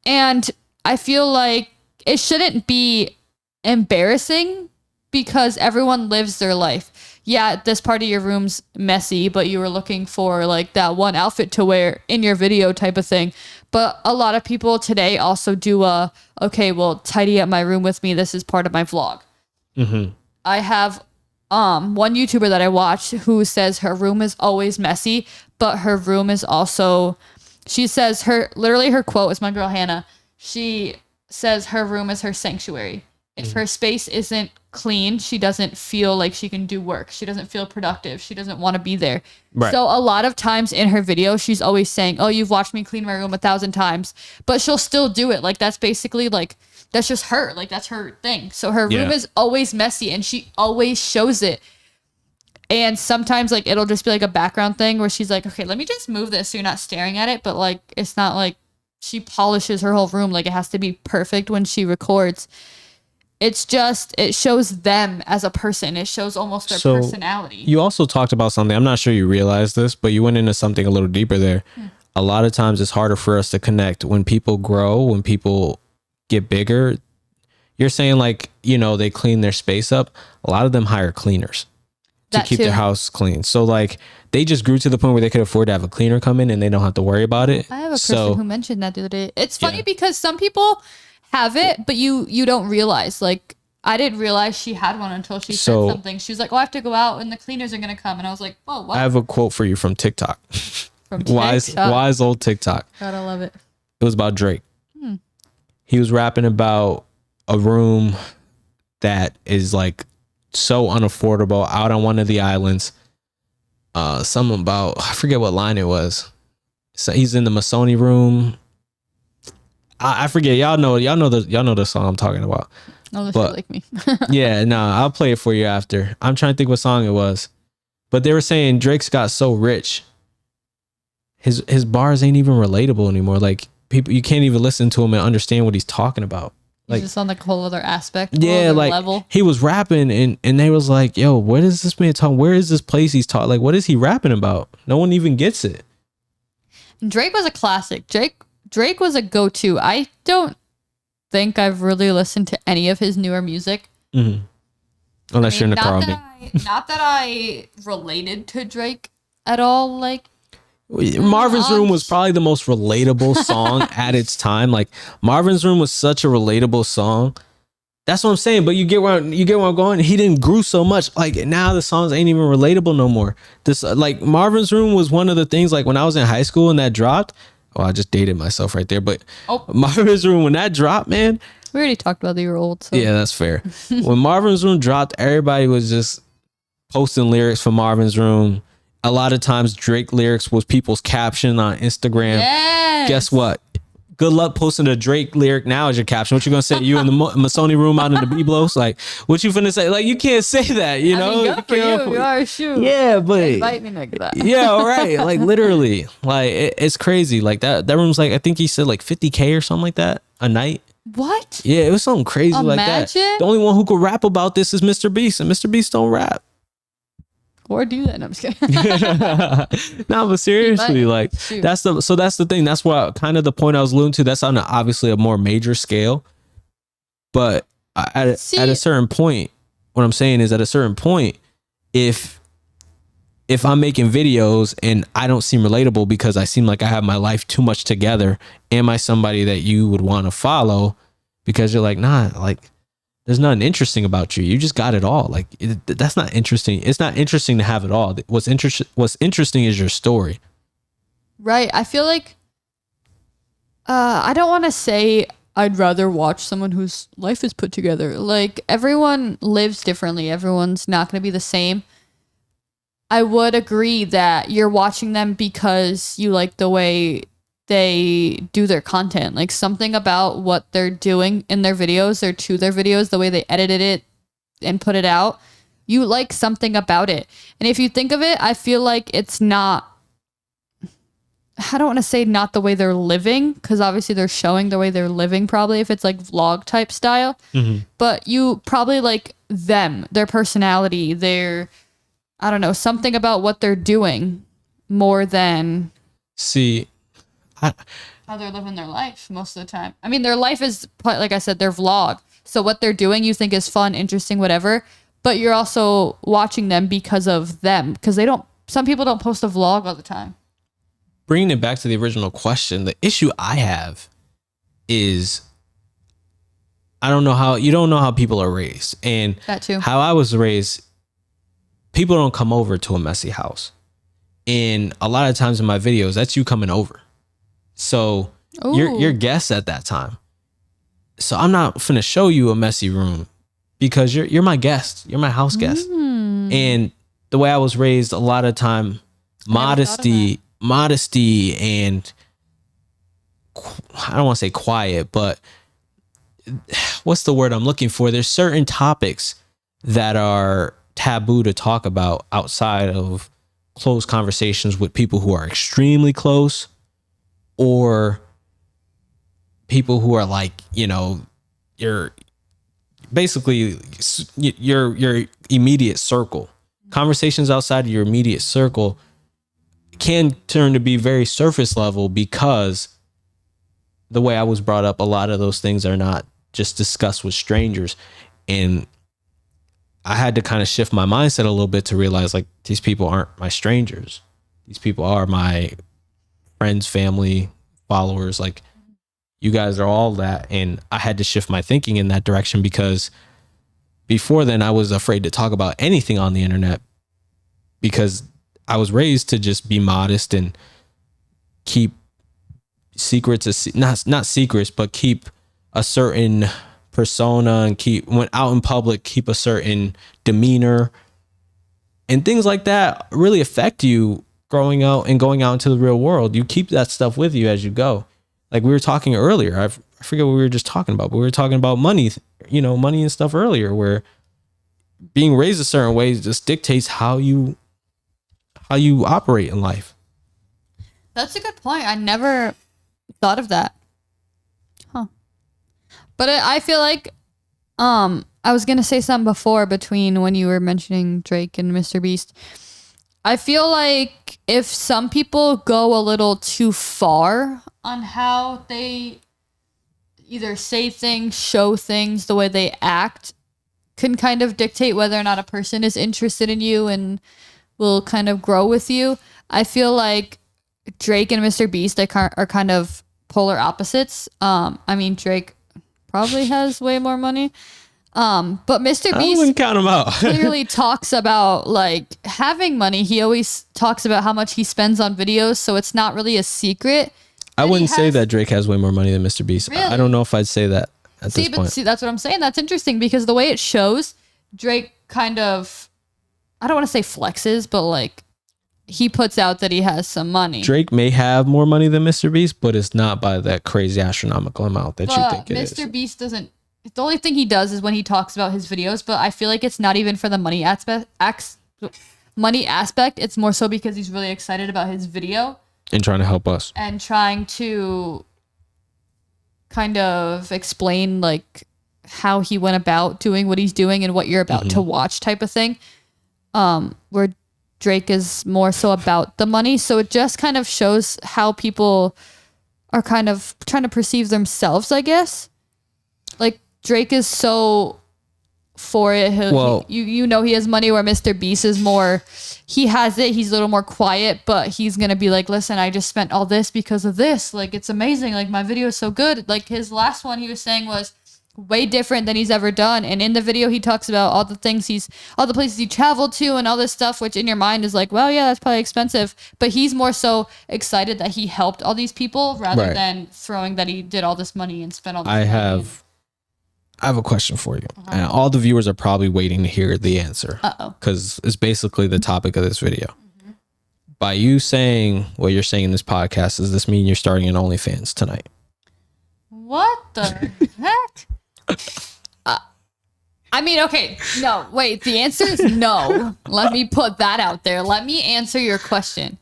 And I feel like it shouldn't be embarrassing because everyone lives their life. Yeah, this part of your room's messy, but you were looking for like that one outfit to wear in your video type of thing. But a lot of people today also do okay, well, tidy up my room with me. This is part of my vlog. I have one YouTuber that I watch who says her room is always messy, but her room is also, she says her quote is my girl Hannah. She says her room is her sanctuary. If her space isn't clean, she doesn't feel like she can do work. She doesn't feel productive. She doesn't want to be there. Right. So a lot of times in her video, she's always saying, oh, you've watched me clean my room 1,000 times, but she'll still do it. Like that's basically like, that's just her. Like that's her thing. So her room is always messy and she always shows it. And sometimes like, it'll just be like a background thing where she's like, okay, let me just move this so you're not staring at it. But like, it's not like she polishes her whole room. Like it has to be perfect when she records. It's just, it shows them as a person. It shows almost their personality. You also talked about something. I'm not sure you realized this, but you went into something a little deeper there. A lot of times it's harder for us to connect when people grow, when people get bigger. You're saying like, you know, they clean their space up. A lot of them hire cleaners to keep their house clean. So like they just grew to the point where they could afford to have a cleaner come in and they don't have to worry about it. I have a person who mentioned that the other day. It's funny because some people have it, but you don't realize. Like I didn't realize she had one until she said something. She was like, "Oh, I have to go out and the cleaners are gonna come," and I was like, "Whoa, what?" I have a quote for you from TikTok. From TikTok. Wise old TikTok. Gotta love it. It was about Drake. He was rapping about a room that is like so unaffordable out on one of the islands. Something about, I forget what line it was. So he's in the Masoni room. I forget. Y'all know the song I'm talking about. Oh, but, like me. Yeah, no, I'll play it for you after. I'm trying to think what song it was. But they were saying Drake's got so rich. His bars ain't even relatable anymore. Like people, you can't even listen to him and understand what he's talking about. Like he's just on like a whole other aspect. Yeah, like level. He was rapping and they was like, "Yo, what is this man talking? Where is this place he's talking? Like, what is he rapping about? No one even gets it." Drake was a classic. Drake was a go-to. I don't think I've really listened to any of his newer music. Mm-hmm. Unless you're in the car with me. Not that I related to Drake at all. Like Marvin's Room was probably the most relatable song at its time. Like Marvin's Room was such a relatable song. That's what I'm saying. But you get where I'm going. He didn't grow so much. Like now the songs ain't even relatable no more. This like Marvin's Room was one of the things. Like when I was in high school and that dropped. Oh, I just dated myself right there. But Marvin's Room, when that dropped, man. We already talked about that you were old. So. Yeah, that's fair. When Marvin's Room dropped, everybody was just posting lyrics for Marvin's Room. A lot of times Drake lyrics was people's caption on Instagram. Yes. Guess what? Good luck posting a Drake lyric now as your caption. What you gonna say? You in the Masoni room out in the Biblos? Like, what you finna say? Like, you can't say that, you know? Good for you. You are a shoe. Yeah, but invite me like that. Yeah, right. Like literally, like it's crazy. Like that room's like I think he said like 50K or something like that a night. What? Yeah, it was something crazy like that. The only one who could rap about this is Mr. Beast, and Mr. Beast don't rap. Or do that. No, I'm just kidding. No, but seriously, like that's the thing. That's what kind of the point I was alluding to. That's on obviously a more major scale. But at a certain point, what I'm saying is at a certain point, if I'm making videos and I don't seem relatable because I seem like I have my life too much together, am I somebody that you would want to follow? Because you're like, nah, like there's nothing interesting about you. You just got it all. Like that's not interesting. It's not interesting to have it all. What's interesting is your story. Right. I feel like I don't want to say I'd rather watch someone whose life is put together. Like everyone lives differently. Everyone's not going to be the same. I would agree that you're watching them because you like the way they do their content, like something about what they're doing in their videos or to their videos, the way they edited it and put it out, you like something about it. And if you think of it, I feel like it's not, I don't want to say not the way they're living, because obviously they're showing the way they're living probably if it's like vlog type style, but you probably like them, their personality, their, I don't know, something about what they're doing more than how they're living their life most of the time. I mean, their life is, like I said, their vlog. So what they're doing you think is fun, interesting, whatever. But you're also watching them because of them. Because some people don't post a vlog all the time. Bringing it back to the original question, the issue I have is you don't know how people are raised. And that too. How I was raised, people don't come over to a messy house. And a lot of times in my videos, that's you coming over. So you're guests at that time. So I'm not finna show you a messy room because you're my guest. You're my house guest. And the way I was raised, a lot of time, modesty and I don't want to say quiet, but what's the word I'm looking for? There's certain topics that are taboo to talk about outside of close conversations with people who are extremely close or people who are like, you know, you're basically your immediate circle. Conversations outside of your immediate circle can turn to be very surface level because the way I was brought up, a lot of those things are not just discussed with strangers. And I had to kind of shift my mindset a little bit to realize like these people aren't my strangers. These people are my friends, family, followers. Like you guys are all that. And I had to shift my thinking in that direction because before then I was afraid to talk about anything on the internet because I was raised to just be modest and keep secrets, not secrets, but keep a certain persona and when out in public, keep a certain demeanor, and things like that really affect you growing out and going out into the real world. You keep that stuff with you as you go. Like we were talking earlier, I forget what we were just talking about, but we were talking about money, money and stuff earlier, where being raised a certain way just dictates how you operate in life. That's a good point. I never thought of that. Huh. But I feel like I was going to say something before between when you were mentioning Drake and Mr. Beast. I feel like if some people go a little too far on how they either say things, show things, the way they act, can kind of dictate whether or not a person is interested in you and will kind of grow with you. I feel like Drake and Mr. Beast are kind of polar opposites. I mean, Drake probably has way more money. But Mr. Beast, I wouldn't count him out. clearly talks about like having money. He always talks about how much he spends on videos, so it's not really a secret. I wouldn't say that Drake has way more money than Mr. Beast. Really? I don't know if I'd say that at this point. See, that's what I'm saying. That's interesting because the way it shows, Drake kind of, I don't want to say flexes, but like he puts out that he has some money. Drake may have more money than Mr. Beast, but it's not by that crazy astronomical amount that you think it is. Mr. Beast doesn't. The only thing he does is when he talks about his videos, but I feel like it's not even for the money aspect. It's more so because he's really excited about his video and trying to help us and trying to kind of explain like how he went about doing what he's doing and what you're about to watch type of thing. Where Drake is more so about the money. So it just kind of shows how people are kind of trying to perceive themselves, I guess. Like Drake is so for it. He has money, where Mr. Beast is more, he has it. He's a little more quiet, but he's going to be like, listen, I just spent all this because of this. Like, it's amazing. Like, my video is so good. Like, his last one he was saying was way different than he's ever done. And in the video, he talks about all the places he traveled to and all this stuff, which in your mind is like, well, yeah, that's probably expensive. But he's more so excited that he helped all these people rather than throwing that he did all this money and spent all this money. I have a question for you. And all the viewers are probably waiting to hear the answer. Because it's basically the topic of this video. By you saying what you're saying in this podcast, does this mean you're starting an OnlyFans tonight? What the heck? I mean, okay. No, wait. The answer is no. Let me put that out there. Let me answer your question.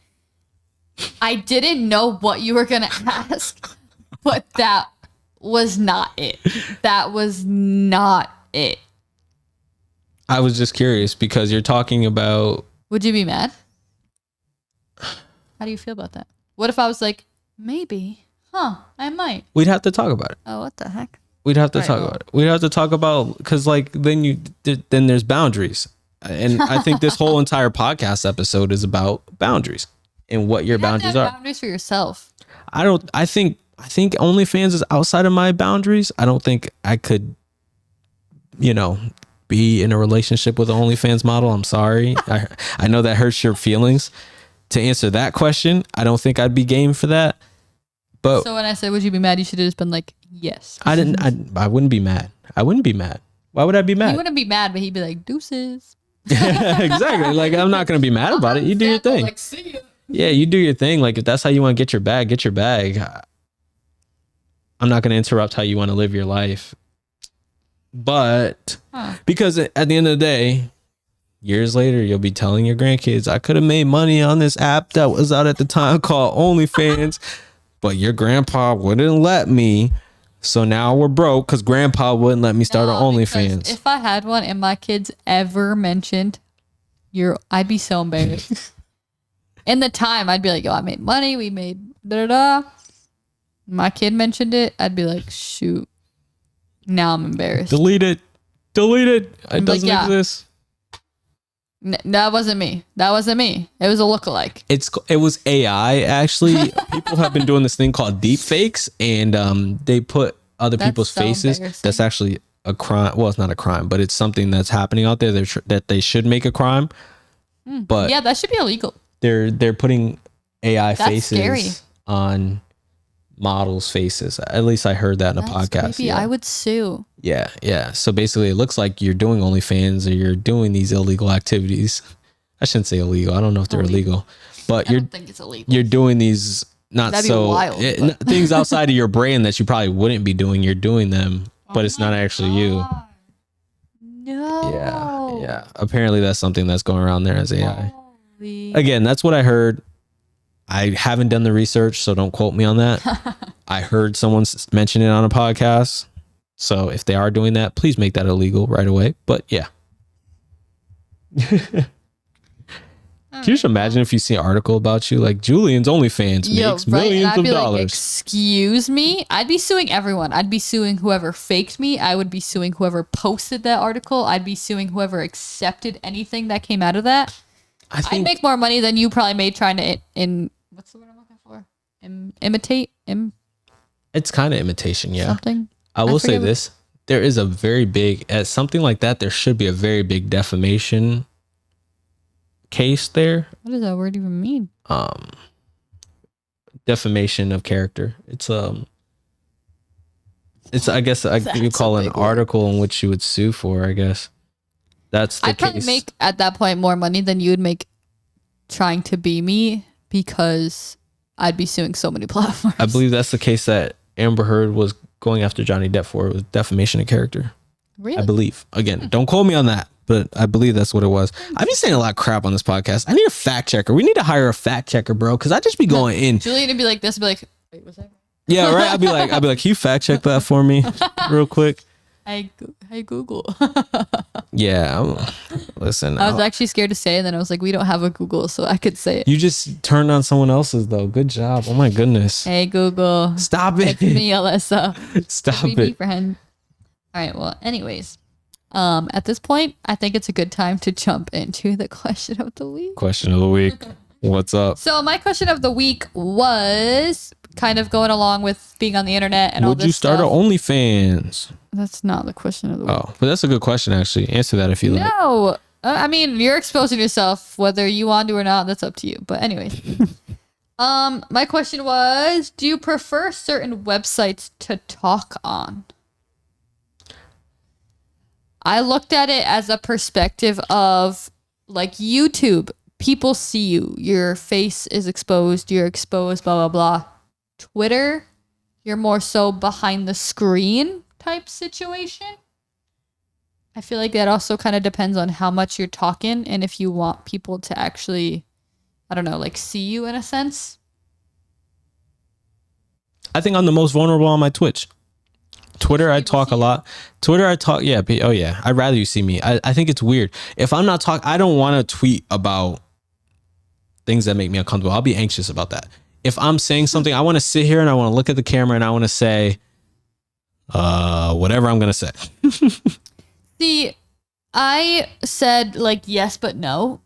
I didn't know what you were going to ask, but that was not it. That was not it. I was just curious because you're talking about... Would you be mad? How do you feel about that? What if I was like, maybe, I might. We'd have to talk about it. Oh, what the heck? We'd have to talk about it. We'd have to talk about, because like then there's boundaries. And I think this whole entire podcast episode is about boundaries and what your boundaries are. Boundaries for yourself. I think OnlyFans is outside of my boundaries. I don't think I could, be in a relationship with an OnlyFans model. I'm sorry. I know that hurts your feelings. To answer that question, I don't think I'd be game for that. But so when I said, would you be mad? You should have just been like, yes. I wouldn't be mad. I wouldn't be mad. Why would I be mad? He wouldn't be mad, but he'd be like, deuces. Exactly. Like, I'm not going to be mad about it. You do your thing. Like, see you. Yeah, you do your thing. Like, if that's how you want to get your bag, get your bag. I'm not going to interrupt how you want to live your life. But because at the end of the day, years later, you'll be telling your grandkids, I could have made money on this app that was out at the time called OnlyFans, but your grandpa wouldn't let me. So now we're broke because grandpa wouldn't let me start an OnlyFans. If I had one and my kids ever mentioned I'd be so embarrassed. In the time, I'd be like, I made money. We made da-da-da. My kid mentioned it. I'd be like, shoot. Now I'm embarrassed. Delete it. It doesn't exist. That wasn't me. It was a lookalike. It was AI, actually. People have been doing this thing called deep fakes, and they put other people's faces. That's actually a crime. Well, it's not a crime, but it's something that's happening out there that they should make a crime. But yeah, that should be illegal. They're putting AI That's faces scary. on models' faces. At least I heard that in a podcast. Creepy. Yeah. I would sue. Yeah. So basically, it looks like you're doing OnlyFans or you're doing these illegal activities. I shouldn't say illegal. I don't know if they're illegal, but I don't think it's illegal. You're doing these That'd be wild, things outside of your brain that you probably wouldn't be doing. You're doing them, but it's not actually you. No. Yeah. Apparently, that's something that's going around there as AI. Holy. Again, that's what I heard. I haven't done the research, so don't quote me on that. I heard someone mention it on a podcast. So if they are doing that, please make that illegal right away. But yeah. Can you just imagine if you see an article about you like Julian's OnlyFans makes millions of dollars? Like, excuse me? I'd be suing everyone. I'd be suing whoever faked me. I would be suing whoever posted that article. I'd be suing whoever accepted anything that came out of that. I'd make more money than you probably made trying to what's the word I'm looking for? Imitate? It's kind of imitation, yeah. Something. I will say this. There is a very big, at something like that, there should be a very big defamation case there. What does that word even mean? Defamation of character. It's I guess you call it an article in which you would sue for, I guess. That's the I'd case. probably make at that point more money than you would make trying to be me because I'd be suing so many platforms. I believe that's the case that Amber Heard was going after Johnny Depp for. It was defamation of character. Really? I believe. Again, don't quote me on that, but I believe that's what it was. I've been saying a lot of crap on this podcast. I need a fact checker. We need to hire a fact checker, bro, because I just be going in. Julian would be like this, be like, wait, what's that? Yeah, right. I'd be like, can you fact check that for me real quick? Hey Google. Yeah. Listen. I was actually scared to say it, and then I was like, we don't have a Google, so I could say it. You just turned on someone else's, though. Good job. Oh, my goodness. Hey, Google. Stop it. It's me, Alyssa. Stop it. Friend. All right. Well, anyways, at this point, I think it's a good time to jump into the question of the week. Question of the week. What's up? So my question of the week was kind of going along with being on the internet and all this stuff. Would you start an OnlyFans? That's not the question of the week. Oh, but that's a good question, actually. Answer that if you like. No. I mean, you're exposing yourself, whether you want to or not. That's up to you. But anyways. My question was, do you prefer certain websites to talk on? I looked at it as a perspective of like YouTube. People see you. Your face is exposed. You're exposed, blah, blah, blah. Twitter, you're more so behind the screen type situation. I feel like that also kind of depends on how much you're talking and if you want people to actually, I don't know, like see you in a sense. I think I'm the most vulnerable on my Twitch. Twitter, I talk a lot. Twitter, I talk. Yeah. Oh, yeah. I'd rather you see me. I think it's weird. If I'm not talking, I don't want to tweet about things that make me uncomfortable. I'll be anxious about that. If I'm saying something, I want to sit here and I want to look at the camera and I want to say whatever I'm going to say. See, I said like yes, but no.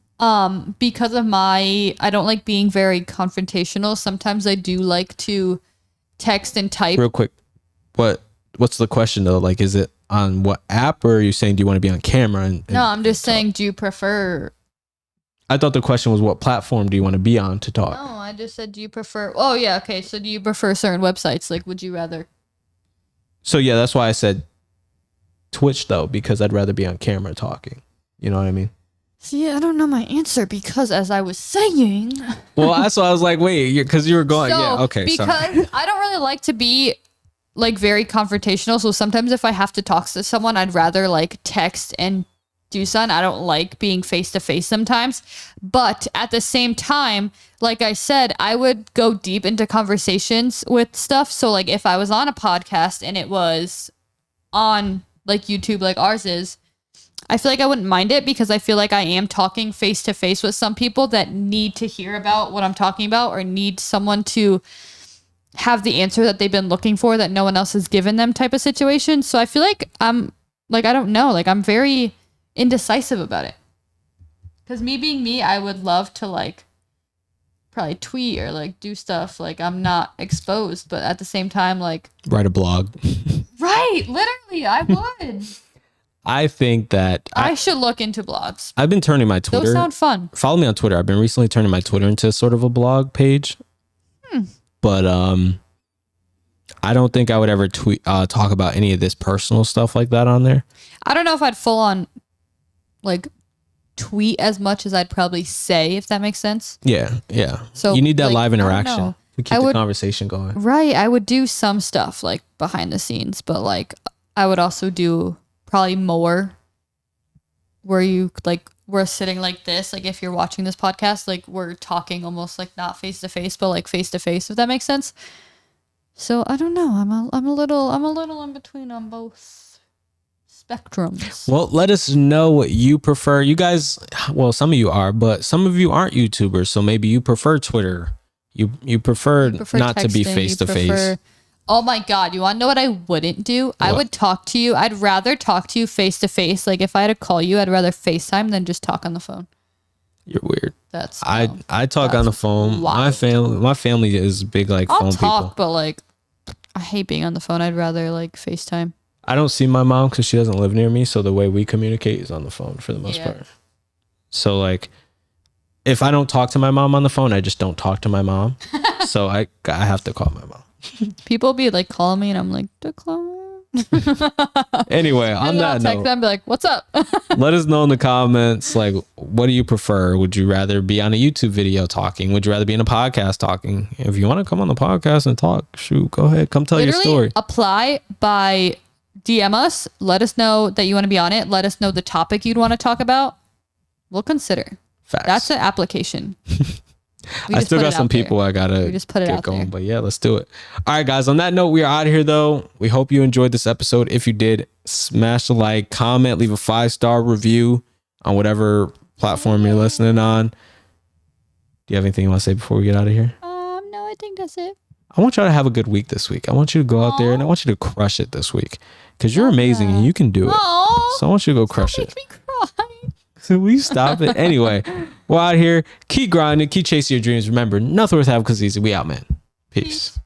Because of I don't like being very confrontational. Sometimes I do like to text and type. Real quick. What's the question though? Like, is it on what app, or are you saying, do you want to be on camera? No, I'm just saying, do you prefer? I thought the question was, what platform do you want to be on to talk? No, I just said, do you prefer? Oh yeah, okay. So do you prefer certain websites? Like, would you rather? So yeah, that's why I said Twitch though, because I'd rather be on camera talking. You know what I mean? See, I don't know my answer because as I was saying. Well, that's why I was like, wait, because you were going. So, yeah, okay. Because I don't really like to be like very confrontational. So sometimes if I have to talk to someone, I'd rather like text and do something. I don't like being face to face sometimes. But at the same time, like I said, I would go deep into conversations with stuff. So like if I was on a podcast and it was on like YouTube like ours is, I feel like I wouldn't mind it because I feel like I am talking face to face with some people that need to hear about what I'm talking about or need someone to have the answer that they've been looking for that no one else has given them type of situation. So I feel like I'm like, I don't know, like I'm very indecisive about it. Because me being me, I would love to like probably tweet or like do stuff like I'm not exposed, but at the same time, like write a blog. Right. Literally, I would. I think that I should look into blogs. I've been turning my Twitter. Those sound fun. Follow me on Twitter. I've been recently turning my Twitter into sort of a blog page. But I don't think I would ever talk about any of this personal stuff like that on there. I don't know if I'd full on like tweet as much as I'd probably say, if that makes sense. Yeah. So you need that live interaction to keep the conversation going. Right. I would do some stuff like behind the scenes, but like I would also do probably more where you like we're sitting like this, like if you're watching this podcast, like we're talking almost like not face to face, but like face to face, if that makes sense. So I don't know. I'm a little in between on both spectrums. Well, let us know what you prefer. You guys, well, some of you are, but some of you aren't YouTubers, so maybe you prefer Twitter. You prefer not texting, to be face to face. Oh my God. You want to know what I wouldn't do? What? I would talk to you. I'd rather talk to you face to face. Like if I had to call you, I'd rather FaceTime than just talk on the phone. You're weird. That's I talk on the phone. Wild. My family is big like phone people. I'll talk, but like I hate being on the phone. I'd rather like FaceTime. I don't see my mom because she doesn't live near me. So the way we communicate is on the phone for the most part. So like if I don't talk to my mom on the phone, I just don't talk to my mom. So I have to call my mom. People be like calling me and I'm like, decline. Anyway, on that note, them, be like, what's up? Let us know in the comments, like, what do you prefer? Would you rather be on a YouTube video talking? Would you rather be in a podcast talking? If you want to come on the podcast and talk, shoot, go ahead. Come tell your story. Apply by DM us. Let us know that you want to be on it. Let us know the topic you'd want to talk about. We'll consider. Facts. That's an application. I still got some people I gotta get going, but yeah, let's do it. All right, guys. On that note, we are out of here though. We hope you enjoyed this episode. If you did, smash the like, comment, leave a 5-star review on whatever platform you're listening on. Do you have anything you want to say before we get out of here? No, I think that's it. I want y'all to have a good week this week. I want you to go out there and I want you to crush it this week because you're amazing and you can do it. So I want you to go crush it. Make me cry. So we stop it anyway. We're out here. Keep grinding. Keep chasing your dreams. Remember, nothing worth having because easy. We out, man. Peace.